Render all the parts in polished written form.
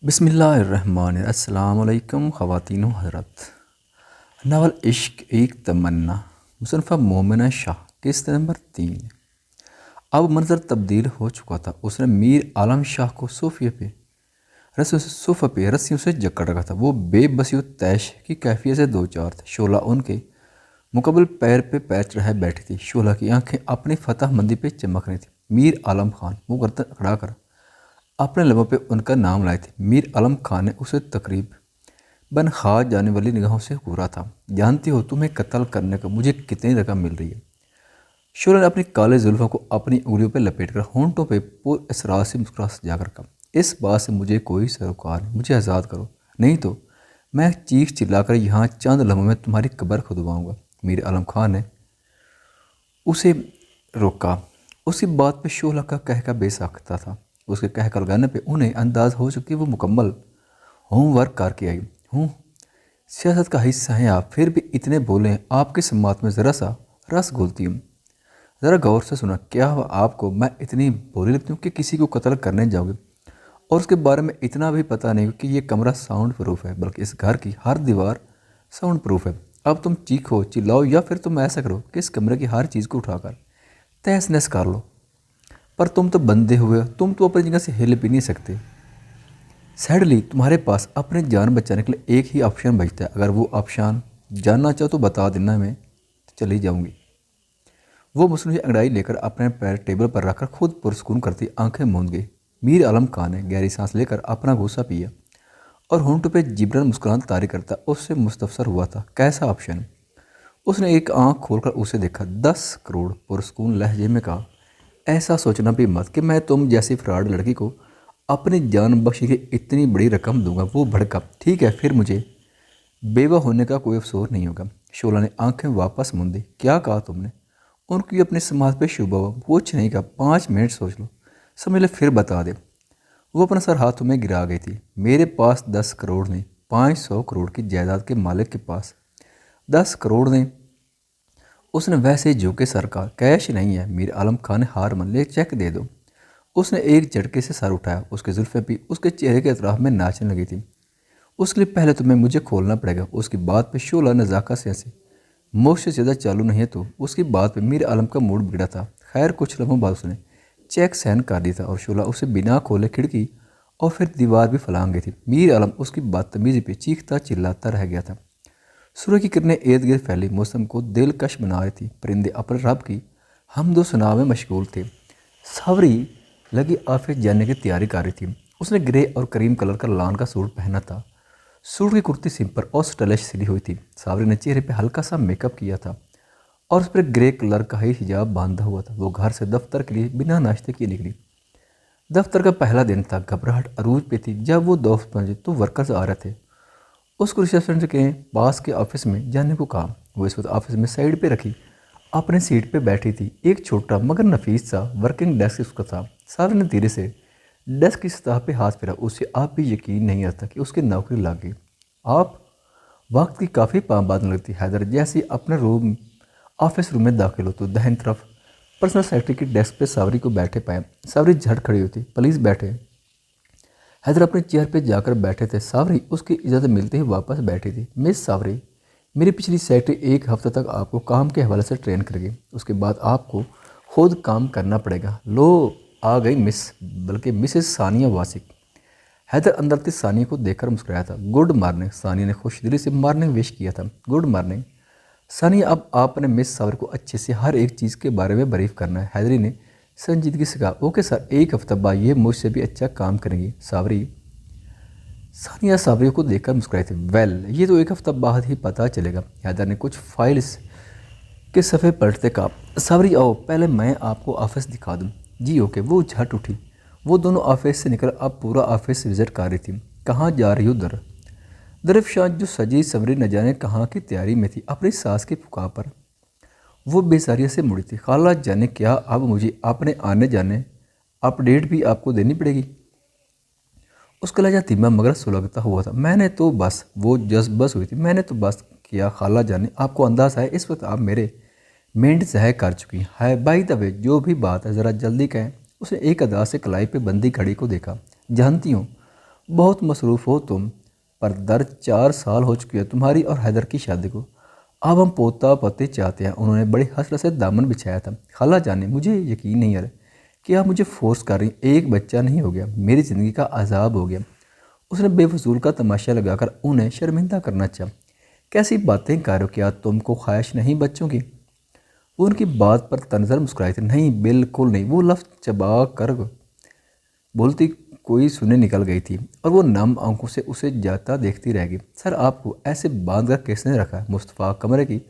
बिस्मिल्लाहिर्रहमानिर्रहीम। अस्सलाम वालेकुम ख़वातीन व हज़रात। नावल इश्क एक तमन्ना मुसन्फ़ा मोमिना शाह किस्त नंबर 3। अब मंजर तब्दील हो चुका था। उसने मीर आलम शाह को सोफ़े पे रस्सियों से जकड़ रखा था। वो बेबसी व तैश की कैफियत से दो चार थे। शोला उनके मुकबल पैर पे पैर चढ़ाए बैठी थी। शोला की आंखें अपनी फतह मंदी पे चमक रही थी। मीर आलम खान वो गर्दन अकड़ा कर अपने लबों पे उनका नाम लाए थे। मीर आलम खान ने उसे तकरीब बन खा जाने वाली निगाहों से घूरा था। जानती हो तुम्हें कत्ल करने को मुझे कितनी रकम मिल रही है? शोला ने अपनी काले जुल्फों को अपनी उंगलियों पर लपेट कर होंठों पर पुर इसरार से मुस्कुरा जाकर कहा, इस बात से मुझे कोई सरोकार नहीं, मुझे आज़ाद करो, नहीं तो मैं चीख चिल्लाकर यहाँ चंद लम्हों में तुम्हारी कब्र खुदवाऊँगा। मीर आलम खान ने उसे रोका। उसकी बात पे शोला का कहका बेसाख्ता था। उसके कहकर लगाने पे उन्हें अंदाज हो चुकी वो मुकम्मल होमवर्क करके आई हूँ। सियासत का हिस्सा हैं आप, फिर भी इतने बोले आपके समात में ज़रा सा रस घोलती हूँ। ज़रा गौर से सुना, क्या हुआ आपको? मैं इतनी बोली लगती हूँ कि किसी को कत्ल करने जाओगे और उसके बारे में इतना भी पता नहीं कि ये कमरा साउंड प्रूफ है, बल्कि इस घर की हर दीवार साउंड प्रूफ है। अब तुम चीखो चिल्लाओ या फिर तुम ऐसा करो कि इस कमरे की हर चीज़ को उठाकर तहस नहस कर लो, पर तुम तो बंधे हुए हो, तुम तो अपनी जगह से हिल भी नहीं सकते। सैडली तुम्हारे पास अपनी जान बचाने के लिए एक ही ऑप्शन बचता है। अगर वो ऑप्शन जानना चाहो तो बता देना, मैं चली जाऊंगी। वो मुसनूई अंगड़ाई लेकर अपने पैर टेबल पर रखकर खुद पुरस्कून करती आंखें मूंद गई। मीर आलम खान ने गहरी सांस लेकर अपना गुस्सा पिया और होंठों पे जिब्रन मुस्कुराहट तारी करता उससे मुस्तफसर हुआ था। कैसा ऑप्शन? उसने एक आंख खोलकर उसे देखा। 10 करोड़ पुरस्कून लहजे में कहा, ऐसा सोचना भी मत कि मैं तुम जैसी फ्रॉड लड़की को अपनी जान बख्शी की इतनी बड़ी रकम दूंगा। वो भड़का, ठीक है फिर मुझे बेवा होने का कोई अफसोस नहीं होगा। शोला ने आंखें वापस मूंदी। क्या कहा तुमने? उनकी अपने समाज पे शुभ हुआ। कुछ नहीं कहा, 5 मिनट सोच लो, समझ ले फिर बता दे। वो अपना सर हाथों में गिरा गई थी। मेरे पास 10 करोड़ नहीं, 500 करोड़ की जायदाद के मालिक के पास 10 करोड़ नहीं। उसने वैसे ही झुके सर कहा, कैश नहीं है। मीर आलम खान ने हार मान ले, चेक दे दो। उसने एक झटके से सर उठाया। उसके जुल्फें भी उसके चेहरे के अतराफ में नाचने लगी थी। उसके लिए पहले तुम्हें मुझे खोलना पड़ेगा। उसकी बात पे शोला नज़ाकत से हंसी। मुझ से ज़्यादा चालू नहीं है तो। उसकी बात पे मीर आलम का मूड बिगड़ा था। खैर कुछ लम्हों बाद उसने चेक सहन कर दिया था और शोला उसे बिना खोले खिड़की और फिर दीवार भी फलांग गई थी। मीर आलम उसकी बदतमीजी पे चीखता चिल्लाता रह गया था। सूरज की किरणें इर्द गिर्द फैली मौसम को दिलकश बना रही थी। परिंदे अपने रब की हमदो सना में मशगूल थे। सावरी लगी ऑफिस जाने की तैयारी कर रही थी। उसने ग्रे और क्रीम कलर का लान का सूट पहना था। सूट की कुर्ती सिंपल और स्टाइलिश सिली हुई थी। सावरी ने चेहरे पे हल्का सा मेकअप किया था और उस पर ग्रे कलर का ही हिजाब बांधा हुआ था। वो घर से दफ्तर के लिए बिना नाश्ते किए निकली। दफ्तर का पहला दिन था। घबराहट अरूज पे थी। जब वो दोस्त पहुंचे तो वर्कर्स आ रहे थे। उसको रिसेप्शन के पास के ऑफिस में जाने को कहा। वो इस वक्त ऑफिस में साइड पे रखी अपने सीट पे बैठी थी। एक छोटा मगर नफीस सा वर्किंग डेस्क उसका था। सावरी ने धीरे से डेस्क की सतह पे हाथ फेरा। उसे आप भी यकीन नहीं आता कि उसकी नौकरी लग गई। आप वक्त की काफ़ी पाबंद लगती। हैदर जैसे ही अपने रूम ऑफिस रूम में दाखिल हो तो दाहिनी तरफ पर्सनल सेक्रेटरी की डेस्क पे सावरी को बैठे पाए। सावरी झट खड़ी होती। प्लीज़ बैठे। हैदर अपने चेयर पे जाकर बैठे थे। सावरी उसकी इजाज़त मिलते ही वापस बैठी थी। मिस सावरी, मेरी पिछली सेक्रेटरी 1 हफ्ते तक आपको काम के हवाले से ट्रेन करेगी। उसके बाद आपको खुद काम करना पड़ेगा। लो आ गई मिस, बल्कि मिसेस सानिया वासिक। हैदर अंदर थी। सानिया को देखकर मुस्कुराया था। Good morning. सानिया ने खुश दिली से मॉर्निंग विश किया था। गुड मॉर्निंग सानिया, अब आपने मिस सावरी को अच्छे से हर एक चीज़ के बारे में ब्रीफ करना है। हैदरी ने संजीदगी से कहा, ओके सर, 1 हफ्ता बाद ये मुझसे भी अच्छा काम करेंगी। सावरी सानिया सावरी को देखकर मुस्कुराई थी। वेल, ये तो 1 हफ्ता बाद ही पता चलेगा। हैदर ने कुछ फाइल्स के सफ़े पलटते कहा, सावरी आओ पहले मैं आपको ऑफिस दिखा दूँ। जी ओके। वो झट उठी। वो दोनों ऑफिस से निकल अब पूरा ऑफिस विजिट कर रही थी। कहाँ जा रही हो? दरफ्शान जो सजी सवरी न जाने कहाँ की तैयारी में थी। अपनी सास की पुकार पर वो बेसारिया से मुड़ी थी। खाला जाने क्या अब मुझे अपने आने जाने अपडेट भी आपको देनी पड़ेगी? उसका लहजा धीमा मगर सुलगता हुआ था। मैंने तो बस वो जस्ट बस हुई थी। मैंने तो बस किया खाला जाने। आपको अंदाज़ा है इस वक्त आप मेरे मेंढ ज़ाय कर चुकी है। बाई द वे, जो भी बात है ज़रा जल्दी कहें। उसने एक अदा से कलाई पे बंदी घड़ी को देखा। जानती हूँ बहुत मसरूफ़ हो तुम, पर दर 4 साल हो चुकी है तुम्हारी और हैदर की शादी को। अब हम पोता पोती चाहते हैं। उन्होंने बड़ी हसरत से दामन बिछाया था। खाला जाने, मुझे यकीन नहीं आ रहा कि आप मुझे फोर्स कर रही। एक बच्चा नहीं हो गया, मेरी ज़िंदगी का अजाब हो गया। उसने बेफजूल का तमाशा लगाकर उन्हें शर्मिंदा करना चाहा। कैसी बातें कर रहे हो, क्या तुमको ख्वाहिश नहीं बच्चों की? वो उनकी बात पर तनजर मुस्कुराई थी। नहीं, बिल्कुल नहीं। वो लफ्ज़ चबा कर बोलती कोई सुने निकल गई थी और वो नम आंखों से उसे जाता देखती रह गई। सर, आपको ऐसे बांध कर किसने रखा है? मुस्तफ़ा कमरे की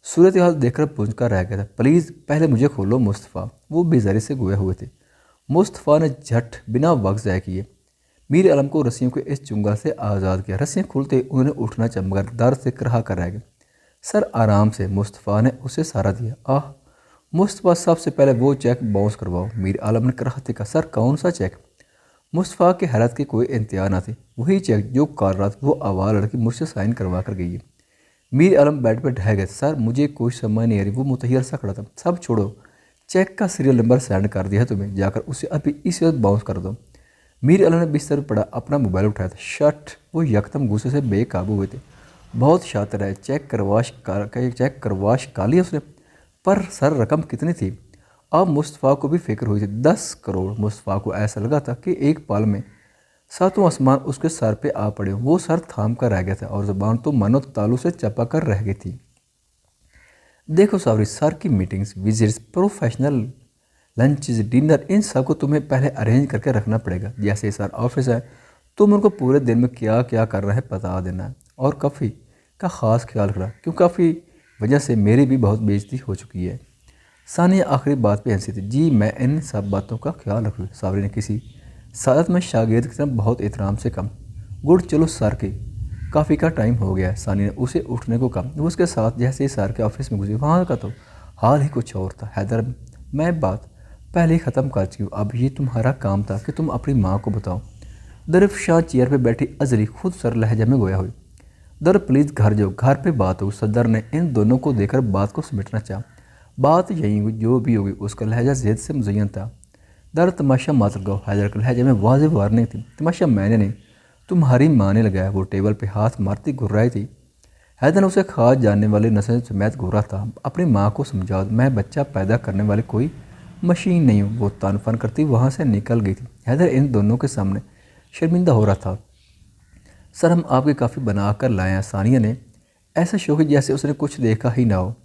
सूरत हाल देखकर पूछ कर रह गया था। प्लीज़ पहले मुझे खोलो मुस्तफ़ा। वो बेजारी से गोए हुए थे। मुस्तफ़ा ने झट बिना वक्त ज़ाय किए मीर आलम को रस्सियों के इस चुंगल से आज़ाद किया। रस्सियाँ खुलते उन्होंने उठना चमकर दर्द से करहा कर रह गए। सर आराम से, मुस्तफ़ा ने उसे सहारा दिया। आह मुस्तफ़ा, सबसे पहले वो चेक बाउंस करवाओ। मीर आलम ने कराहते कहा। सर कौन सा चेक? मुस्तफ़ा की हैरत की कोई इंतहा न थी। वही चेक जो कल रात वो आवारा लड़की मुझसे साइन करवा कर गई है। मीर आलम बेड पर ढह गए। सर मुझे कोई समझ नहीं आ रही। वो मुतहिर सा खड़ा था। सब छोड़ो, चेक का सीरियल नंबर सेंड कर दिया है तुम्हें, जाकर उसे अभी इस वक्त बाउंस कर दो। मीर आलम ने बिस्तर पर पड़ा अपना मोबाइल उठाया था। शट! वो यकदम गुस्से से बेकाबू हुए थे। बहुत शातिर है, चेक करवाश का लिया उसने। पर सर रकम कितनी थी? अब मुस्तफ़ा को भी फिक्र हुई थी। 10 करोड़। मुस्तफ़ा को ऐसा लगा था कि एक पल में सातों आसमान उसके सर पे आ पड़े। वो सर थाम कर रह गया था और ज़ुबान तो मानो तालू से चपा कर रह गई थी। देखो सावरी, सर की meetings, visits, professional lunches, dinner, इन सब को तुम्हें पहले अरेंज करके रखना पड़ेगा। जैसे सर ऑफिस है, तुम उनको पूरे दिन में क्या क्या कर रहे हैं बता देना है। और काफ़ी का ख़ास ख्याल रखना, क्यों काफ़ी वजह से मेरी भी बहुत बेइज्जती हो चुकी है। सानिया आखिरी बात पे हंसी थी। जी मैं इन सब बातों का ख्याल रखूँगी। सावरी ने किसी सादत में शागिर्द की तरफ बहुत एहतराम से कहा। गुड, चलो सर के काफ़ी का टाइम हो गया है। सानी ने उसे उठने को कहा। वो उसके साथ जैसे ही सर के ऑफिस में गुजरी, वहाँ का तो हाल ही कुछ और था। हैदर, मैं बात पहले ही ख़त्म कर चुकी हूँ। अब ये तुम्हारा काम था कि तुम अपनी माँ को बताओ। दरफ़शाह चेयर पे बैठी अजली खुद सर लहजे में गोया हुई। दर प्लीज़ घर जाओ, घर पे बात हो। सदर ने इन दोनों को देखकर बात को समेटना चाहा। बात यही हुई जो भी होगी। उसका लहजा ज़िद से मुज़य्यन था। दर तमाशा मत लगाओ। हैदर के लहजे में वाज़ेह वार्निंग थी। तमाशा मैंने नहीं, तुम्हारी माँ ने लगाया। वो टेबल पे हाथ मारती घुर्राई थी। हैदर ने उसे खास जानने वाली नस्ल समेत घूरा था। अपनी माँ को समझाओ, मैं बच्चा पैदा करने वाली कोई मशीन नहीं हूँ। वो तान फान करती वहाँ से निकल गई थी। हैदर इन दोनों के सामने शर्मिंदा हो रहा था। सर हम आपकी काफ़ी बना कर लाए हैं। सानिया ने ऐसा शौक जैसे उसने कुछ देखा ही ना हो।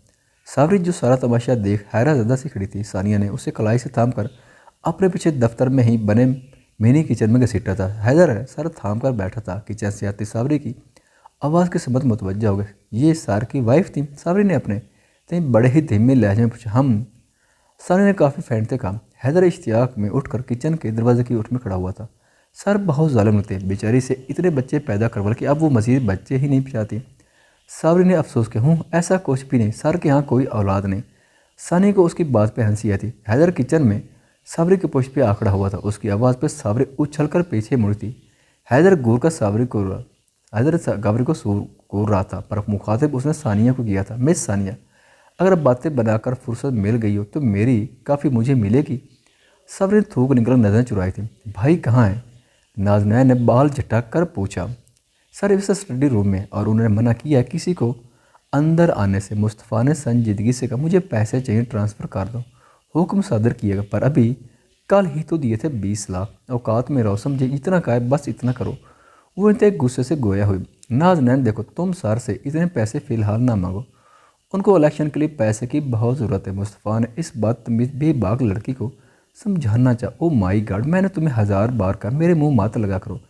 सावरी जो सारा तमाशा देख हैरा ज़्यादा से खड़ी थी। सानिया ने उसे कलाई से थाम कर अपने पीछे दफ्तर में ही बने मिनी किचन में घसीटा था। हैदर सर थाम कर बैठा था। किचन से आती सावरी की आवाज़ के सबक मुतवज्जा हो गए। ये सर की वाइफ थी। सावरी ने अपने तय बड़े ही धीमे लहजे में पूछा। हम। सानी ने काफ़ी फेंटते कहा। हैदर इश्तियाक में उठकर किचन के दरवाजे की ओट में खड़ा हुआ था। सर बहुत जालिम थे, बेचारी से इतने बच्चे पैदा करवा कि अब वो मज़ीद बच्चे ही नहीं चाहती। सावरी ने अफसोस किया। हूँ ऐसा कुछ भी नहीं, सर के यहाँ कोई औलाद नहीं। सानी को उसकी बात पे हंसी आई थी। हैदर किचन में सावरी के पुष्प पे आखड़ा हुआ था। उसकी आवाज़ पर सावरी उछल कर पीछे मुड़ती। हैदर घूर कर सावरी को हैदर गावरी को घूर रहा था, पर मुखातिब उसने सानिया को किया था। मिस सानिया, अगर बातें बनाकर फुर्सत मिल गई हो तो मेरी काफ़ी मुझे मिलेगी। सावरी ने थूक निकल नज़रें चुराई थी। भाई कहाँ है? नाज़नैन ने बाल झटक कर पूछा। सर इस स्टडी रूम में, और उन्होंने मना किया किसी को अंदर आने से। मुस्तफ़ा ने संजीदगी से कहा। मुझे पैसे चाहिए, ट्रांसफ़र कर दो। हुक्म सादर किएगा, पर अभी कल ही तो दिए थे 20 लाख। औकात में रहो, समझे? इतना का है, बस इतना करो। वो इतने गुस्से से गोया हुई। नाज़नैन देखो, तुम सर से इतने पैसे फ़िलहाल ना मांगो, उनको इलेक्शन के लिए पैसे की बहुत ज़रूरत है। मुस्तफ़ा ने इस बदतमीज़ बेबाक लड़की को समझाना चाहा। ओ माई गॉड, मैंने तुम्हें 1000 बार कहा मेरे मुंह मत लगा करो।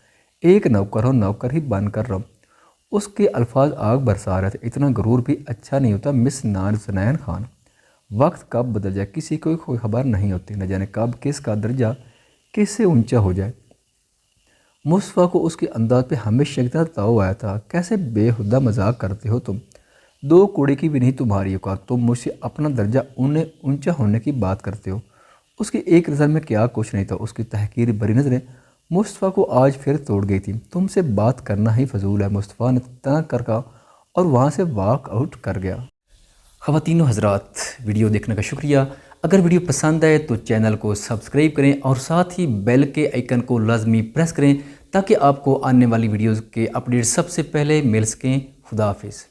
एक नौकर हो, नौकर ही बन कर रहो। उसके अल्फाज आग बरसा रहे थे। इतना गरूर भी अच्छा नहीं होता मिस नाज़नैन खान। वक्त कब बदल जाए किसी को कोई खबर नहीं होती। न जाने कब किसका दर्जा किससे ऊंचा हो जाए। मुस्तफ़ा को उसके अंदाज पे हमेशा इतना ताव आया था। कैसे बेहुदा मजाक करते हो तुम, 2 कौड़ी की भी नहीं तुम्हारी औकात। तुम मुझसे अपना दर्जा उन्हें ऊंचा होने की बात करते हो। उसकी एक नज़र में क्या कुछ नहीं था। उसकी तहकीर भरी नज़रें मुस्तफ़ा को आज फिर तोड़ गई थी। तुमसे बात करना ही फजूल है, मुस्तफ़ा ने तना कर कहा और वहाँ से वॉक आउट कर गया। ख़वातीन व हज़रात, वीडियो देखने का शुक्रिया। अगर वीडियो पसंद आए तो चैनल को सब्सक्राइब करें और साथ ही बेल के आइकन को लाजमी प्रेस करें ताकि आपको आने वाली वीडियोज़ के अपडेट सबसे पहले मिल सकें। खुदा हाफिज़।